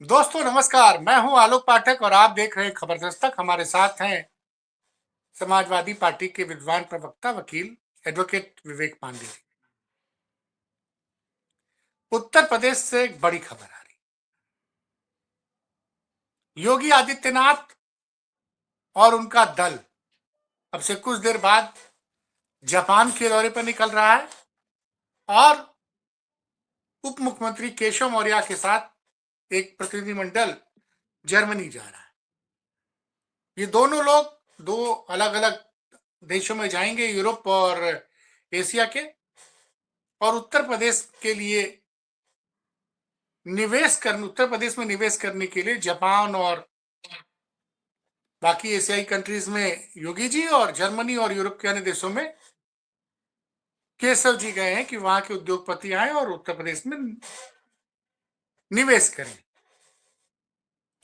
दोस्तों नमस्कार, मैं हूं आलोक पाठक और आप देख रहे हैं खबर दस्तक। हमारे साथ हैं समाजवादी पार्टी के विद्वान प्रवक्ता वकील एडवोकेट विवेक पांडे। उत्तर प्रदेश से एक बड़ी खबर आ रही। योगी आदित्यनाथ और उनका दल अब से कुछ देर बाद जापान के दौरे पर निकल रहा है और उप मुख्यमंत्री केशव मौर्य के साथ एक प्रतिनिधिमंडल जर्मनी जा रहा है। ये दोनों लोग दो अलग अलग देशों में जाएंगे, यूरोप और एशिया के, और उत्तर प्रदेश के लिए उत्तर प्रदेश में निवेश करने के लिए जापान और बाकी एशियाई कंट्रीज में योगी जी और जर्मनी और यूरोप के अन्य देशों में केशव जी गए हैं कि वहां के उद्योगपति आए और उत्तर प्रदेश में निवेश करें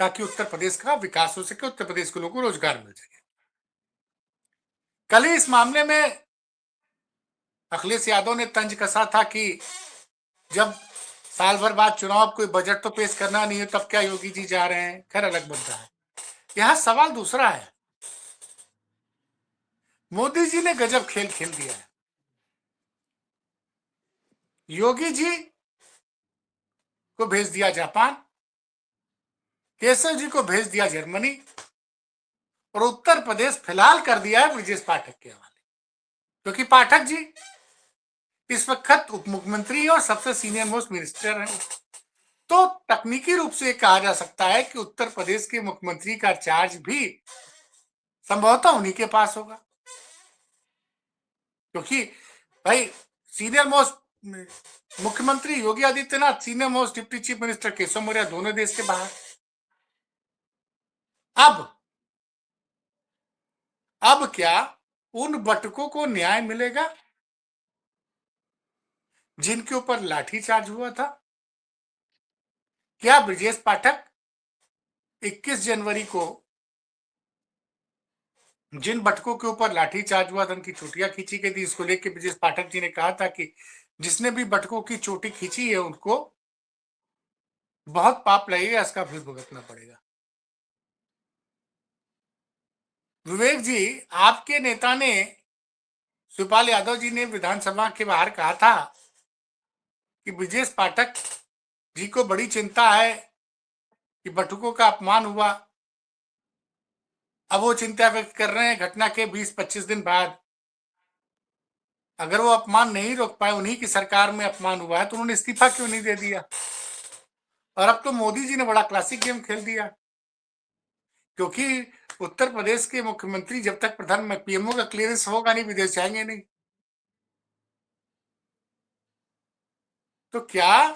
ताकि उत्तर प्रदेश का विकास हो सके, उत्तर प्रदेश के लोगों को रोजगार मिल सके। कल ही इस मामले में अखिलेश यादव ने तंज कसा था कि जब साल भर बाद चुनाव कोई बजट तो पेश करना नहीं है, तब क्या योगी जी जा रहे हैं। खैर, अलग मुद्दा है। यहां सवाल दूसरा है। मोदी जी ने गजब खेल खेल दिया है। योगी जी को भेज दिया जापान, केशव जी को भेज दिया जर्मनी, और उत्तर प्रदेश फिलहाल कर दिया है ब्रजेश पाठक के हवाले, क्योंकि पाठक जी इस वक्त उप मुख्यमंत्री और सबसे सीनियर मोस्ट मिनिस्टर हैं। तो तकनीकी रूप से कहा जा सकता है कि उत्तर प्रदेश के मुख्यमंत्री का चार्ज भी संभवतः उन्हीं के पास होगा, क्योंकि भाई सीनियर मोस्ट मुख्यमंत्री Yogi Adityanath, senior most deputy chief minister Keshav Maurya दोनों देश के बाहर। अब क्या उन बटकों को न्याय मिलेगा जिनके ऊपर लाठीचार्ज हुआ था? क्या ब्रजेश पाठक 21 जनवरी को जिन बटकों के ऊपर लाठीचार्ज हुआ था, उनकी चोटियां खींची गई थी, इसको लेकर ब्रजेश पाठक जी ने कहा था कि जिसने भी बटकों की चोटी खींची है उनको बहुत पाप लगेगा, इसका भी भुगतना पड़ेगा। विवेक जी, आपके नेता ने शिवपाल यादव जी ने विधानसभा के बाहर कहा था कि ब्रजेश पाठक जी को बड़ी चिंता है कि बटुकों का अपमान हुआ। अब वो चिंता व्यक्त कर रहे हैं घटना के 20-25 दिन बाद। अगर वो अपमान नहीं रोक पाए, उन्हीं की सरकार में अपमान हुआ है, तो उन्होंने इस्तीफा क्यों नहीं दे दिया? और अब तो मोदी जी ने बड़ा क्लासिक गेम खेल दिया, क्योंकि उत्तर प्रदेश के मुख्यमंत्री जब तक प्रधान पीएमओ का क्लियरेंस होगा नहीं, विदेश जाएंगे नहीं। तो क्या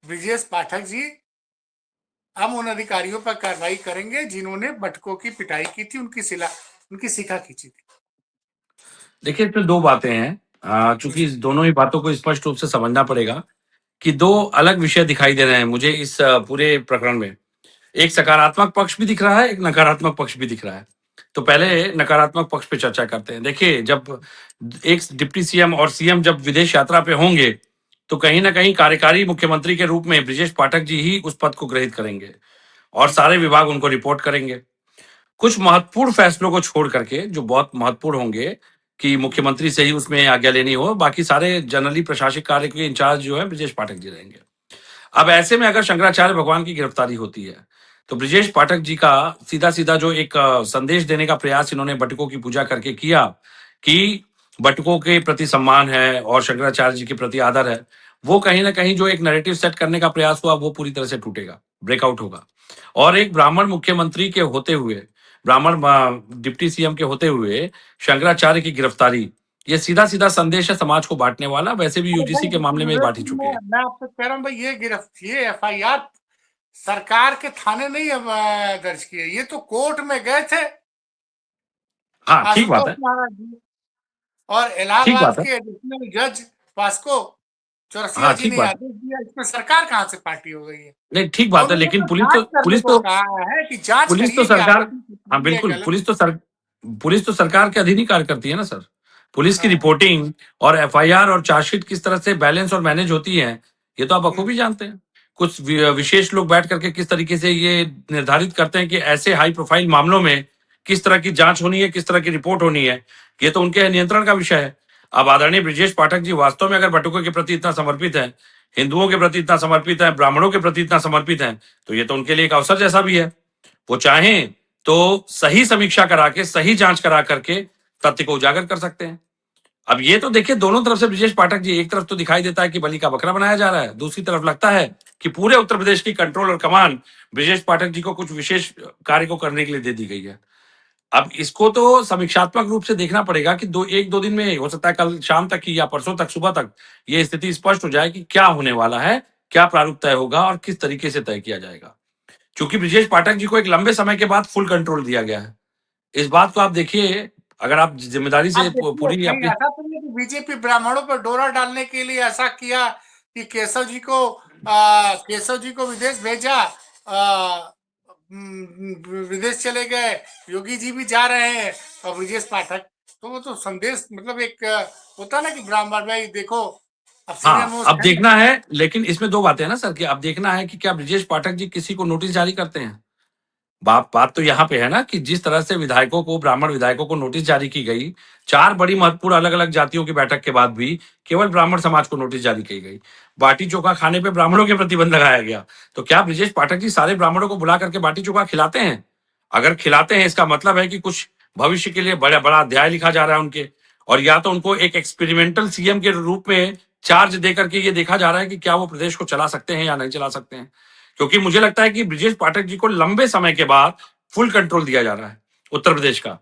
ब्रजेश पाठक जी हम उन अधिकारियों पर कार्रवाई करेंगे जिन्होंने बटकों की पिटाई की थी, उनकी शिखा खींची थी? देखिए, इसमें दो बातें हैं। चूंकि इस दोनों ही बातों को स्पष्ट रूप से समझना पड़ेगा कि दो अलग विषय दिखाई दे रहे हैं मुझे इस पूरे प्रकरण में। एक सकारात्मक पक्ष भी दिख रहा है, एक नकारात्मक पक्ष भी दिख रहा है। तो पहले नकारात्मक पक्ष पे चर्चा करते हैं। देखिए, जब एक डिप्टी सीएम और सीएम जब विदेश यात्रा पे होंगे, तो कहीं ना कहीं कार्यकारी मुख्यमंत्री के रूप में ब्रजेश पाठक जी ही उस पद को ग्रहित करेंगे और सारे विभाग उनको रिपोर्ट करेंगे। कुछ महत्वपूर्ण फैसलों को छोड़ करके, जो बहुत महत्वपूर्ण होंगे कि मुख्यमंत्री से ही उसमें आज्ञा लेनी हो, बाकी सारे जनरली प्रशासनिक कार्य के इंचार्ज जो है ब्रजेश पाठक जी रहेंगे। अब ऐसे में अगर शंकराचार्य भगवान की गिरफ्तारी होती है, तो ब्रजेश पाठक जी का सीधा सीधा जो एक संदेश देने का प्रयास इन्होंने बटुकों की पूजा करके किया कि बटुकों के प्रति सम्मान है और शंकराचार्य जी के प्रति आदर है, वो कहीं ना कहीं जो एक नैरेटिव सेट करने का प्रयास हुआ, वो पूरी तरह से टूटेगा, ब्रेकआउट होगा। और एक ब्राह्मण मुख्यमंत्री के होते हुए, ब्राह्मण डिप्टी सीएम के होते हुए शंकराचार्य की गिरफ्तारी, ये सीधा सीधा संदेश है समाज को बांटने वाला। वैसे भी यूजीसी के मामले में बांट ही चुके हैं। मैं आपसे कह रहा हूँ भाई, ये एफआईआर सरकार के थाने नहीं दर्ज किए, ये तो कोर्ट में गए थे। हाँ, ठीक बात है, महाराज जी और ठीक इलाहाबाद बात है। के एडिशनल जज वास्को चौरसिया हाँ, जी ठीक ने बात है। आदेश दिया। इसमें सरकार कहाँ से पार्टी हो गई है? नहीं, ठीक और बात है, उन्होंने लेकिन तो जांच करने को कहा है कि जांच पुलिस तो करिए कि सरकार, आरोपी हाँ सही है बिल्कुल, गलत। पुलिस तो सरकार के अधीन ही कार्य करती है ना सर। पुलिस की हाँ, रिपोर्टिंग और एफआईआर और चार्जशीट किस तरह से बैलेंस और मैनेज होती है, ये तो आप बखूबी जानते हैं। कुछ विशेष लोग बैठ करके किस तरीके से ये निर्धारित करते हैं कि ऐसे हाई प्रोफाइल मामलों में किस तरह की जांच होनी है, किस तरह की रिपोर्ट होनी है, ये तो उनके नियंत्रण का विषय है। अब आदरणीय ब्रिजेश पाठक जी वास्तव में अगर बटुकों के प्रति इतना समर्पित है, हिंदुओं के प्रति इतना समर्पित है, ब्राह्मणों के प्रति इतना समर्पित है, तो ये तो उनके लिए एक अवसर जैसा भी है। वो चाहें तो सही समीक्षा करा के, सही जांच करा करके तथ्य को उजागर कर सकते हैं। अब ये तो देखिए दोनों तरफ से ब्रिजेश पाठक जी, एक तरफ तो दिखाई देता है कि बलि का बकरा बनाया जा रहा है, दूसरी तरफ लगता है कि पूरे उत्तर प्रदेश की कंट्रोल और कमान ब्रिजेश पाठक जी को कुछ विशेष कार्य को करने के लिए दे दी गई है। अब इसको तो समीक्षात्मक रूप से देखना पड़ेगा कि एक दो दिन में, हो सकता है कल शाम तक की या परसों तक सुबह तक ये स्थिति स्पष्ट हो जाए कि क्या होने वाला है, क्या प्रारूप तय होगा और किस तरीके से तय किया जाएगा। क्योंकि ब्रिजेश पाठक जी को एक लंबे समय के बाद फुल कंट्रोल दिया गया है। इस बात को आप देखिए, अगर आप जिम्मेदारी आप से देखिए, पूरी कहीं अपनी। ऐसा तो नहीं कि बीजेपी ब्राह्मणों पर डोरा डालने के लिए ऐसा किया कि केशव जी को विदेश भेजा, विदेश चले गए, योगी जी भी जा रहे हैं और ब्रिजेश पाठक, तो वो तो संदेश मतलब एक होता है ना कि ब्राह्मण भाई देखो अब सीनियर हाँ, मोस्ट अब है। देखना है, लेकिन इसमें दो बातें हैं ना सर, कि अब देखना है कि क्या ब्रिजेश पाठक जी किसी को नोटिस जारी करते हैं। बात तो यहाँ पे है ना कि जिस तरह से विधायकों को, ब्राह्मण विधायकों को नोटिस जारी की गई, 4 बड़ी महत्वपूर्ण अलग-अलग जातियों की बैठक के बाद भी केवल ब्राह्मण समाज को नोटिस जारी की गई। बाटी-चोखा खाने पे ब्राह्मणों के प्रतिबंध लगाया गया। तो क्या ब्रिजेश पाठक जी सारे ब्राह्मणों को बुला करके बाटी-चोखा खिलाते हैं? अगर खिलाते हैं, इसका मतलब है कि कुछ भविष्य के लिए बड़ा बड़ा अध्याय लिखा जा रहा है उनके, और या तो उनको एक एक्सपेरिमेंटल सीएम के रूप में चार्ज दे करके ये देखा जा रहा है कि क्या वो प्रदेश को चला सकते हैं या नहीं चला सकते हैं। क्योंकि मुझे लगता है कि ब्रिजेश पाठक जी को लंबे समय के बाद फुल कंट्रोल दिया जा रहा है उत्तर प्रदेश का।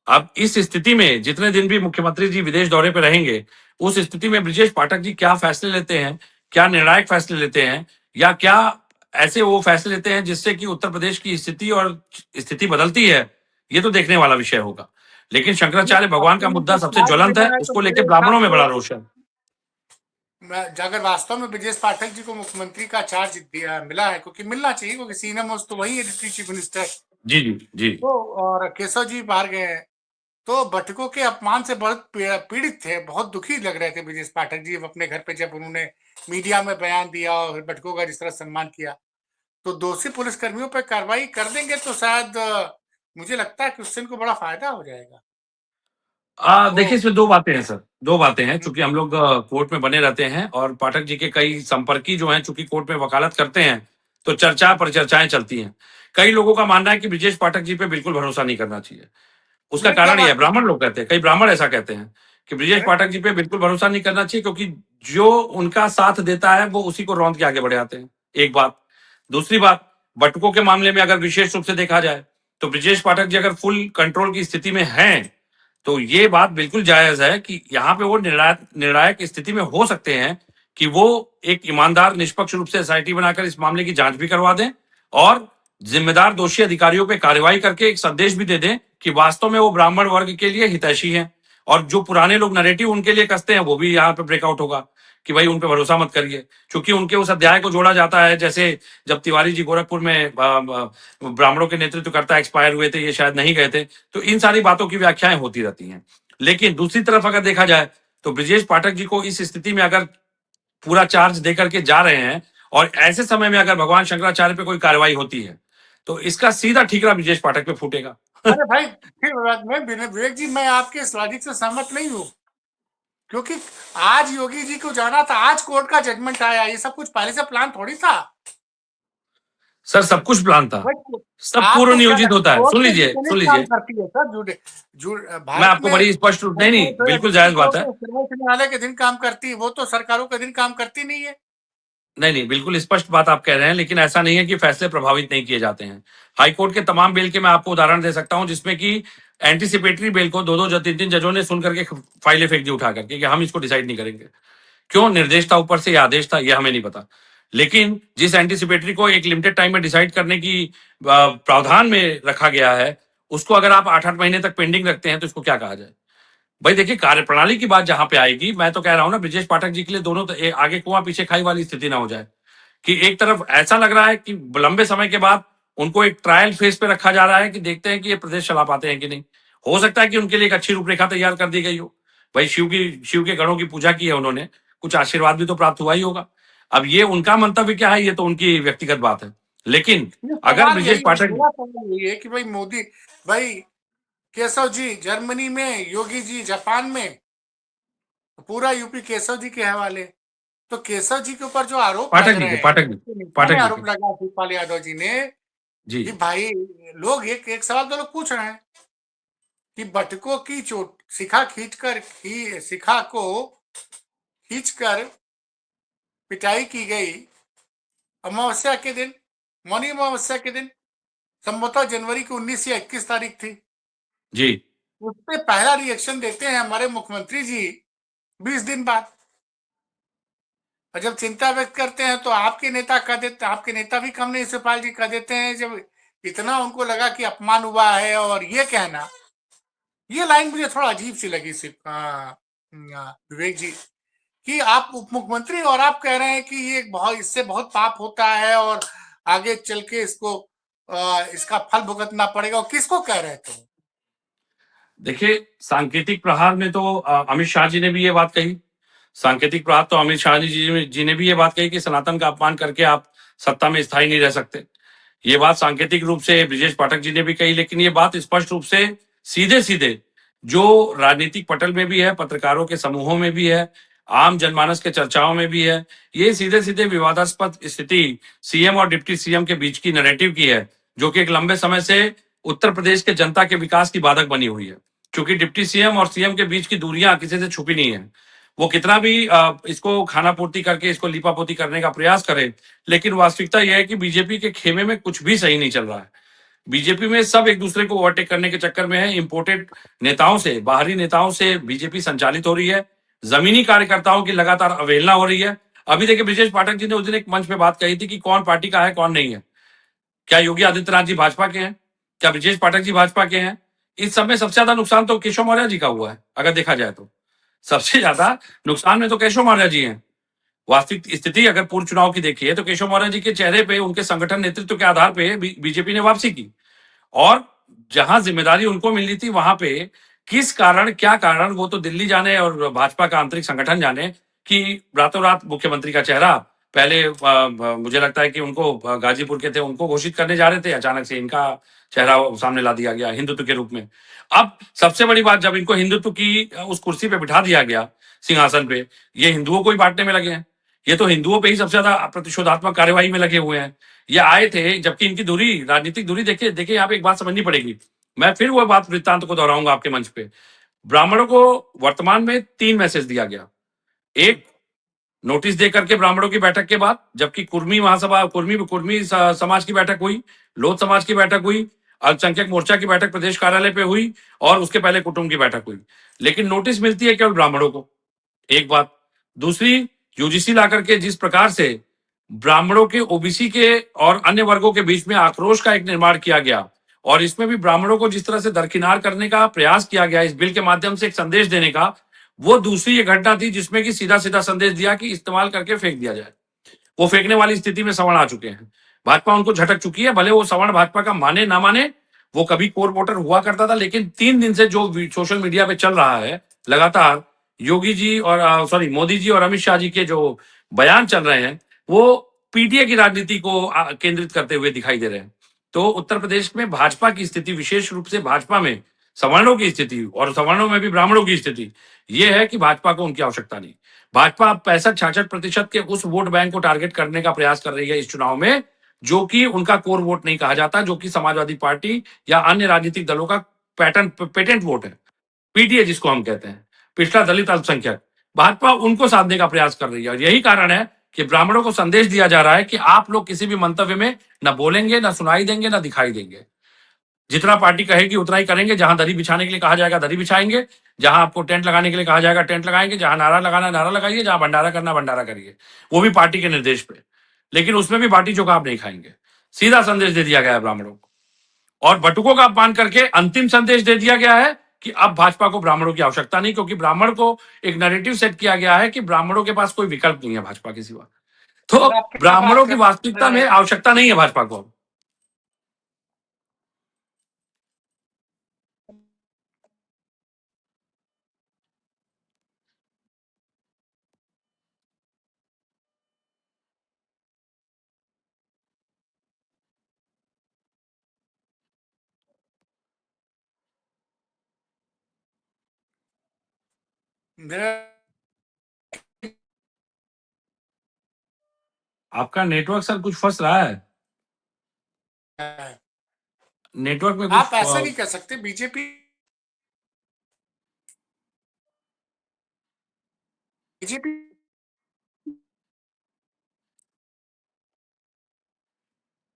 अब इस स्थिति में जितने दिन भी मुख्यमंत्री जी विदेश दौरे पे रहेंगे, उस स्थिति में ब्रिजेश पाठक जी क्या फैसले लेते हैं, क्या निर्णायक फैसले लेते हैं, या क्या ऐसे वो फैसले लेते हैं जिससे कि उत्तर प्रदेश की स्थिति और स्थिति बदलती है, ये तो देखने वाला विषय होगा। लेकिन शंकराचार्य भगवान का मुद्दा सबसे ज्वलंत है, तो उसको लेके मेरे हिसाब ब्राह्मणों में बड़ा से रोष है। अगर वास्तव में ब्रिजेश पाठक जी को मुख्यमंत्री का चार्ज मिला है, क्योंकि मिलना चाहिए, क्योंकि सीनियर मोस्ट तो वही है, डिप्टी चीफ मिनिस्टर। जी जी जी। तो और केशव जी बाहर गए हैं, तो बटुकों के अपमान से बहुत पीड़ित थे, बहुत दुखी लग रहे थे ब्रिजेश पाठक जी अपने घर पे, जब उन्होंने मीडिया में बयान दिया और बटुकों का जिस तरह सम्मान किया। तो दोषी पुलिसकर्मियों पर कार्रवाई कर देंगे तो शायद मुझे लगता है कि उससे इनको बड़ा फायदा हो जाएगा। वो देखिए इसमें दो बातें हैं सर, दो बातें हैं। हम्म, चूंकि हम लोग कोर्ट में बने रहते हैं और पाठक जी के कई संपर्की जो हैं चूंकि कोर्ट में वकालत करते हैं, तो चर्चा पर चर्चाएं चलती हैं। कई लोगों का मानना है कि ब्रिजेश पाठक जी पे बिल्कुल भरोसा नहीं करना चाहिए। उसका नहीं क्या कारण ये है, बात ब्राह्मण लोग कहते हैं, कई ब्राह्मण ऐसा कहते हैं कि ब्रिजेश है? पाठक जी पे बिल्कुल भरोसा नहीं करना चाहिए, क्योंकि जो उनका साथ देता है वो उसी को रौंद के आगे बढ़े आते हैं। एक बात। दूसरी बात, बटुकों के मामले में अगर विशेष रूप से देखा जाए, तो ब्रिजेश पाठक जी अगर फुल कंट्रोल की स्थिति में हैं, तो ये बात बिल्कुल जायज है कि यहाँ पे वो निर्णायक निर्णायक स्थिति में हो सकते हैं कि वो एक ईमानदार निष्पक्ष रूप से एसआईटी बनाकर इस मामले की जांच भी करवा दें और जिम्मेदार दोषी अधिकारियों पे कार्रवाई करके एक संदेश भी दे दें कि वास्तव में वो ब्राह्मण वर्ग के लिए हितैषी हैं, और जो पुराने लोग नैरेटिव उनके लिए कसते हैं वो भी यहाँ पे ब्रेकआउट होगा कि भाई उन पे भरोसा मत करिए। क्योंकि उनके उस अध्याय को जोड़ा जाता है, जैसे जब तिवारी जी गोरखपुर में ब्राह्मणों के नेतृत्वकर्ता एक्सपायर हुए थे, ये शायद नहीं गए थे, तो इन सारी बातों की व्याख्याएं होती रहती हैं। लेकिन दूसरी तरफ अगर देखा जाए, तो ब्रिजेश पाठक जी को इस स्थिति में अगर पूरा चार्ज देकर के जा रहे हैं, और ऐसे समय में अगर भगवान शंकराचार्य पे कोई कार्रवाई होती है, तो इसका सीधा ठीकरा ब्रिजेश पाठक पे फूटेगा। अरे भाई फिर विवेक जी, मैं आपके इस लॉजिक से सहमत नहीं हूँ, क्योंकि आज योगी जी को जाना था, आज कोर्ट का जजमेंट आया, ये सब कुछ पहले से प्लान थोड़ी था। सर सब कुछ प्लान था, सब पूर्व आपको क्या नियोजित होता है। कोर्ट सुन तो लीजिए, जितने सुन काम लीजिए, करती है सर, झूठे झूठ मैं भारत आपको में बड़ी स्पष्ट रूप, नहीं नहीं, बिल्कुल जायज बात है। सर्वोच्च न्यायालय के दिन काम करती है, वो तो सरकारों के दिन काम करती नहीं है। नहीं नहीं, बिल्कुल स्पष्ट बात आप कह रहे हैं, लेकिन ऐसा नहीं है कि फैसले प्रभावित नहीं किए जाते हैं। हाईकोर्ट के तमाम बेल के मैं आपको उदाहरण दे सकता हूं, जिसमें कि एंटीसिपेटरी बेल को दो दो तीन तीन जजों ने सुन करके फाइलें फेंक दी उठा करके कि हम इसको डिसाइड नहीं करेंगे। क्यों? निर्देश था ऊपर से या आदेश था, यह हमें नहीं पता। लेकिन जिस एंटीसिपेटरी को एक लिमिटेड टाइम में डिसाइड करने की प्रावधान में रखा गया है, उसको अगर आप 8-8 महीने तक पेंडिंग रखते हैं, तो इसको क्या कहा जाए? भाई देखिए, कार्यप्रणाली की बात जहां पे आएगी, मैं तो कह रहा हूं ना, ब्रिजेश पाठक जी के लिए दोनों आगे कुआं पीछे खाई वाली स्थिति ना हो जाए, कि एक तरफ ऐसा लग रहा है कि लंबे समय के बाद उनको एक ट्रायल फेज पे रखा जा रहा है कि देखते हैं कि ये प्रदेश चला पाते हैं कि नहीं। हो सकता है कि उनके लिए एक अच्छी रूपरेखा तैयार कर दी गई हो। भाई शिव के गणों की पूजा की है उन्होंने, कुछ आशीर्वाद भी तो प्राप्त हुआ ही होगा। अब ये उनका मंतव्य क्या है, ये तो उनकी व्यक्तिगत बात है। लेकिन ये अगर सवाल ब्रिजेश यही है, पाठक, मेरा सवाल यही है कि भाई मोदी, भाई केशव जी जर्मनी में, योगी जी जापान में, पूरा यूपी केशव जी के हवाले। तो केशव जी के ऊपर जो आरोप लग पाठक जी रहे के, हैं, पाठक जी, उनके नेता ने पाठक जी आरोप के, लगा शिवपाल यादव जी ने जी, कि भाई लोग एक एक सवाल तो लोग पूछ रहे हैं कि बटुकों की चोट शिखा को खींचकर पिटाई की गई अमावस्या के दिन, मौनी अमावस्या के दिन, संभवतः जनवरी की 19 या 21 तारीख थी। जी। उस पे पहला रिएक्शन देते हैं हमारे मुख्यमंत्री जी 20 दिन बाद। और जब चिंता व्यक्त करते हैं तो आपके नेता भी कम नहीं, शिवपाल जी कह देते हैं, जब इतना उनको लगा कि अपमान हुआ है और ये कहना, ये लाइन मुझे थोड़ा अजीब सी लगी विवेक जी, कि आप उप मुख्यमंत्री और आप कह रहे हैं कि ये बहुत, इससे बहुत पाप होता है और आगे चल के इसका फल भुगतना पड़ेगा। और किसको कह रहे थे? देखिए, सांकेतिक प्रहार में तो अमित शाह जी ने भी ये बात कही। सांकेतिक प्रहार तो अमित शाह जी ने भी ये बात कही कि सनातन का अपमान करके आप सत्ता में स्थायी नहीं रह सकते। ये बात सांकेतिक रूप से ब्रिजेश पाठक जी ने भी कही, लेकिन ये बात स्पष्ट रूप से सीधे सीधे जो राजनीतिक पटल में भी है, पत्रकारों के समूहों में भी है, आम जनमानस के चर्चाओं में भी है, ये सीधे सीधे विवादास्पद स्थिति सीएम और डिप्टी सीएम के बीच की नैरेटिव की है, जो कि एक लंबे समय से उत्तर प्रदेश के जनता के विकास की बाधक बनी हुई है। क्योंकि डिप्टी सीएम और सीएम के बीच की दूरियां किसी से छुपी नहीं है। वो कितना भी इसको खाना पूर्ति करके इसको लीपापोती करने का प्रयास करे, लेकिन वास्तविकता यह है कि बीजेपी के खेमे में कुछ भी सही नहीं चल रहा है। बीजेपी में सब एक दूसरे को ओवरटेक करने के चक्कर में है। इंपोर्टेड नेताओं से, बाहरी नेताओं से बीजेपी संचालित हो रही है। जमीनी कार्यकर्ताओं की लगातार अवहेलना हो रही है। अभी देखिए, ब्रिजेश पाठक जी ने उस दिन एक मंच पे बात कही थी कि कौन पार्टी का है, कौन नहीं है। क्या योगी आदित्यनाथ जी भाजपा के हैं? क्या ब्रिजेश पाठक जी भाजपा के हैं? इस सब में सबसे ज्यादा नुकसान तो केशव मौर्य जी का हुआ है, अगर देखा जाए तो। सबसे ज्यादा नुकसान में तो केशव मौर्य जी हैं। वास्तविक स्थिति अगर पूर्व चुनाव की देखिए तो केशव मौर्य जी के चेहरे पे, उनके संगठन नेतृत्व के आधार पे बीजेपी ने वापसी की, और जहां जिम्मेदारी उनको मिलनी थी वहां पे किस कारण, क्या कारण, वो तो दिल्ली जाने और भाजपा का आंतरिक संगठन जाने, कि रातों रात मुख्यमंत्री का चेहरा पहले मुझे लगता है कि उनको गाजीपुर के थे, उनको घोषित करने जा रहे थे, अचानक से इनका चेहरा सामने ला दिया गया हिंदुत्व के रूप में। अब सबसे बड़ी बात, जब इनको हिंदुत्व की उस कुर्सी पे बिठा दिया गया, सिंहासन पे, ये हिंदुओं को ही बांटने में लगे हैं। ये तो हिंदुओं पे ही सबसे ज्यादा प्रतिशोधात्मक कार्यवाही में लगे हुए हैं। ये आए थे, जबकि इनकी दूरी, राजनीतिक दूरी, देखिए देखिए, यहाँ पे एक बात समझनी पड़ेगी। मैं फिर वो बात वृत्तांत को दोहराऊंगा आपके मंच पे। ब्राह्मणों को वर्तमान में 3 मैसेज दिया गया। एक, नोटिस दे करके ब्राह्मणों की बैठक के बाद, जबकि कुर्मी महासभा, समाज की बैठक हुई, लोध समाज की बैठक हुई, अल्पसंख्यक मोर्चा की बैठक प्रदेश कार्यालय पे हुई, और उसके पहले कुटुंब की बैठक हुई। लेकिन नोटिस मिलती है केवल ब्राह्मणों को, एक बात। दूसरी, यूजीसी ला करके जिस प्रकार से ब्राह्मणों के, ओबीसी के और अन्य वर्गों के बीच में आक्रोश का एक निर्माण किया गया, और इसमें भी ब्राह्मणों को जिस तरह से दरकिनार करने का प्रयास किया गया इस बिल के माध्यम से एक संदेश देने का, वो दूसरी ये घटना थी जिसमें कि सीधा सीधा संदेश दिया कि इस्तेमाल करके फेंक दिया जाए। वो फेंकने वाली स्थिति में सवर्ण आ चुके हैं। भाजपा उनको झटक चुकी है, भले वो सवर्ण भाजपा का माने ना माने। वो कभी कोर वोटर हुआ करता था, लेकिन 3 दिन से जो सोशल मीडिया पे चल रहा है लगातार, योगी जी और मोदी जी और अमित शाह जी के जो बयान चल रहे हैं, वो पीटीए की राजनीति को केंद्रित करते हुए दिखाई दे रहे हैं। तो उत्तर प्रदेश में भाजपा की स्थिति, विशेष रूप से भाजपा में सवर्णों की स्थिति और सवर्णों में भी ब्राह्मणों की स्थिति, ये है कि भाजपा को उनकी आवश्यकता नहीं। भाजपा 65-66% के उस वोट बैंक को टारगेट करने का प्रयास कर रही है इस चुनाव में, जो कि उनका कोर वोट नहीं कहा जाता, जो कि समाजवादी पार्टी या अन्य राजनीतिक दलों का पेटेंट वोट है, पीटीए जिसको हम कहते हैं, पिछड़ा दलित अल्पसंख्यक। भाजपा उनको साधने का प्रयास कर रही है, और यही कारण है कि ब्राह्मणों को संदेश दिया जा रहा है कि आप लोग किसी भी मंतव्य में न बोलेंगे, न सुनाई देंगे, न दिखाई देंगे। जितना पार्टी कहेगी उतना ही करेंगे। जहां दरी बिछाने के लिए कहा जाएगा दरी बिछाएंगे, जहां आपको टेंट लगाने के लिए कहा जाएगा टेंट लगाएंगे, जहां नारा लगाना नारा लगाइए, जहां भंडारा करना भंडारा करिए, वो भी पार्टी के निर्देश पे। लेकिन उसमें भी बाटी चोखा आप नहीं खाएंगे। सीधा संदेश दे दिया गया है ब्राह्मणों को, और बटुकों का अपमान करके अंतिम संदेश दे दिया गया है कि अब भाजपा को ब्राह्मणों की आवश्यकता नहीं, क्योंकि ब्राह्मण को एक नैरेटिव सेट किया गया है कि ब्राह्मणों के पास कोई विकल्प नहीं है भाजपा के सिवा। तो सर, आप क्या बात ब्राह्मणों की कर वास्तविकता रहे में हैं? आवश्यकता नहीं है भाजपा को। मेरा आपका नेटवर्क सर कुछ फंस रहा है, नेटवर्क में कुछ आप ऐसा नहीं कह सकते। बीजेपी बीजेपी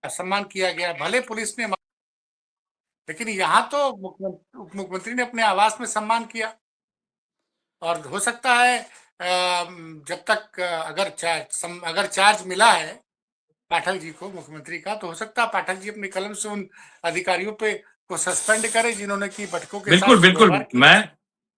का सम्मान किया गया, भले पुलिस ने, लेकिन यहाँ तो उप मुख्यमंत्री ने अपने आवास में सम्मान किया। और हो सकता है जब तक अगर चार्ज मिला है पाठक जी को मुख्यमंत्री का, तो हो सकता है पाठक जी अपने कलम से उन अधिकारियों पे को सस्पेंड करें जिन्होंने की बटकों के साथ बिल्कुल बिल्कुल, दुर्व्यवहार किया।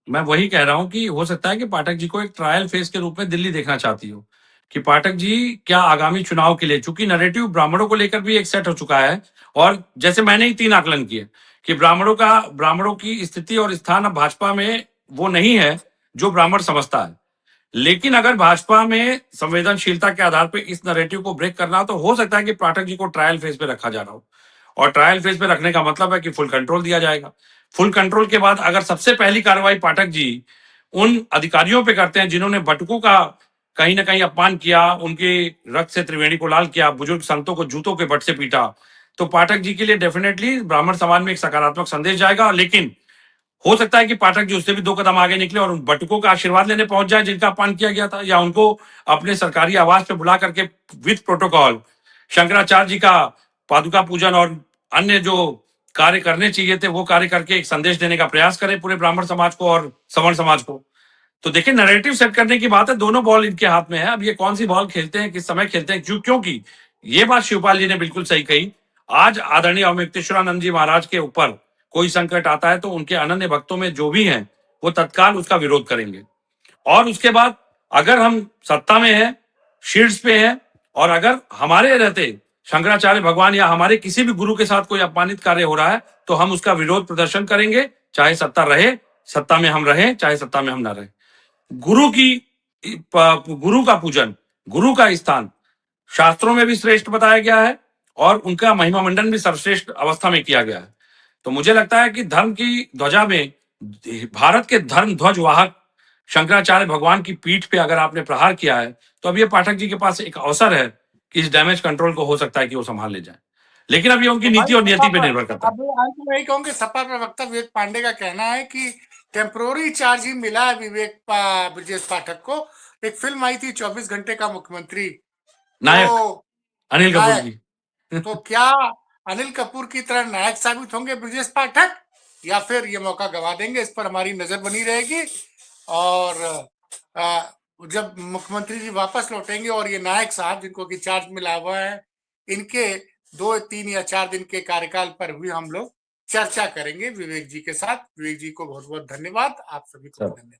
मैं वही कह रहा हूं कि हो सकता है कि पाठक जी को एक ट्रायल फेज के रूप में दिल्ली देखना चाहती हो कि पाठक जी क्या आगामी चुनाव के लिए, चूंकि नैरेटिव ब्राह्मणों को लेकर भी एक सेट हो चुका है, और जैसे मैंने ही 3 आकलन किए कि ब्राह्मणों की स्थिति और स्थान अब भाजपा में वो नहीं है जो ब्राह्मण समझता है। लेकिन अगर भाजपा में संवेदनशीलता के आधार पर इस नैरेटिव को ब्रेक करना, तो हो सकता है कि पाठक जी को ट्रायल फेज पे रखा जा रहा हो, और ट्रायल फेज पे रखने का मतलब है कि फुल कंट्रोल दिया जाएगा। फुल कंट्रोल के बाद अगर सबसे पहली कार्रवाई पाठक जी उन अधिकारियों पे करते हैं जिन्होंने बटुकों का कहीं ना कहीं अपमान किया, उनके रक्त से त्रिवेणी को लाल किया, बुजुर्ग संतों को जूतों के बट से पीटा, तो पाठक जी के लिए डेफिनेटली ब्राह्मण समाज में एक सकारात्मक संदेश जाएगा। लेकिन हो सकता है कि पाठक जी उससे भी 2 कदम आगे निकले और उन बटुकों का आशीर्वाद लेने पहुंच जाए जिनका अपमान किया गया था, या उनको अपने सरकारी आवास पे बुला करके विथ प्रोटोकॉल शंकराचार्य जी का पादुका पूजन और अन्य जो कार्य करने चाहिए थे वो कार्य करके एक संदेश देने का प्रयास करें पूरे ब्राह्मण समाज को और सवर्ण समाज को। तो देखिए, नैरेटिव सेट करने की बात है, दोनों बॉल इनके हाथ में है। अब ये कौन सी बॉल खेलते हैं, किस समय खेलते हैं, क्योंकि ये बात शिवपाल जी ने बिल्कुल सही कही। आज आदरणीय अवमुक्तेश्वरानंद जी महाराज के ऊपर कोई संकट आता है तो उनके अनन्य भक्तों में जो भी हैं वो तत्काल उसका विरोध करेंगे, और उसके बाद अगर हम सत्ता में हैं, शीर्ष पे हैं, और अगर हमारे रहते शंकराचार्य भगवान या हमारे किसी भी गुरु के साथ कोई अपमानित कार्य हो रहा है तो हम उसका विरोध प्रदर्शन करेंगे, चाहे सत्ता में हम रहें, चाहे सत्ता में हम ना रहें। गुरु का पूजन, गुरु का स्थान शास्त्रों में भी श्रेष्ठ बताया गया है और उनका महिमा मंडन भी सर्वश्रेष्ठ अवस्था में किया गया है। तो मुझे लगता है कि धर्म की ध्वजा में भारत के धर्म ध्वज वाहक शंकराचार्य भगवान की पीठ पे अगर आपने प्रहार किया है, तो अब ये पाठक जी के पास एक अवसर है कि इस डैमेज कंट्रोल को हो सकता है कि वो संभाल ले जाए। लेकिन अब ये उनकी तो भाई नीति और सपा नियति पे निर्भर करता है। अब अंत में यही कहूंगे, सपा प्रवक्ता विवेक पांडे का कहना है कि टेम्पोररी चार्ज ही मिला है ब्रजेश पाठक को। एक फिल्म आई थी 24 घंटे का मुख्यमंत्री, नायक तो अनिल कपूर नायक, जी। तो क्या अनिल कपूर की तरह नायक साबित होंगे ब्रजेश पाठक, या फिर ये मौका गवा देंगे? इस पर हमारी नजर बनी रहेगी। और जब मुख्यमंत्री जी वापस लौटेंगे और ये नायक साहब जिनको की चार्ज मिला हुआ है, इनके 2, 3 या 4 दिन के कार्यकाल पर भी हम लोग चर्चा करेंगे विवेक जी के साथ। विवेक जी को बहुत बहुत धन्यवाद, आप सभी को सर धन्यवाद।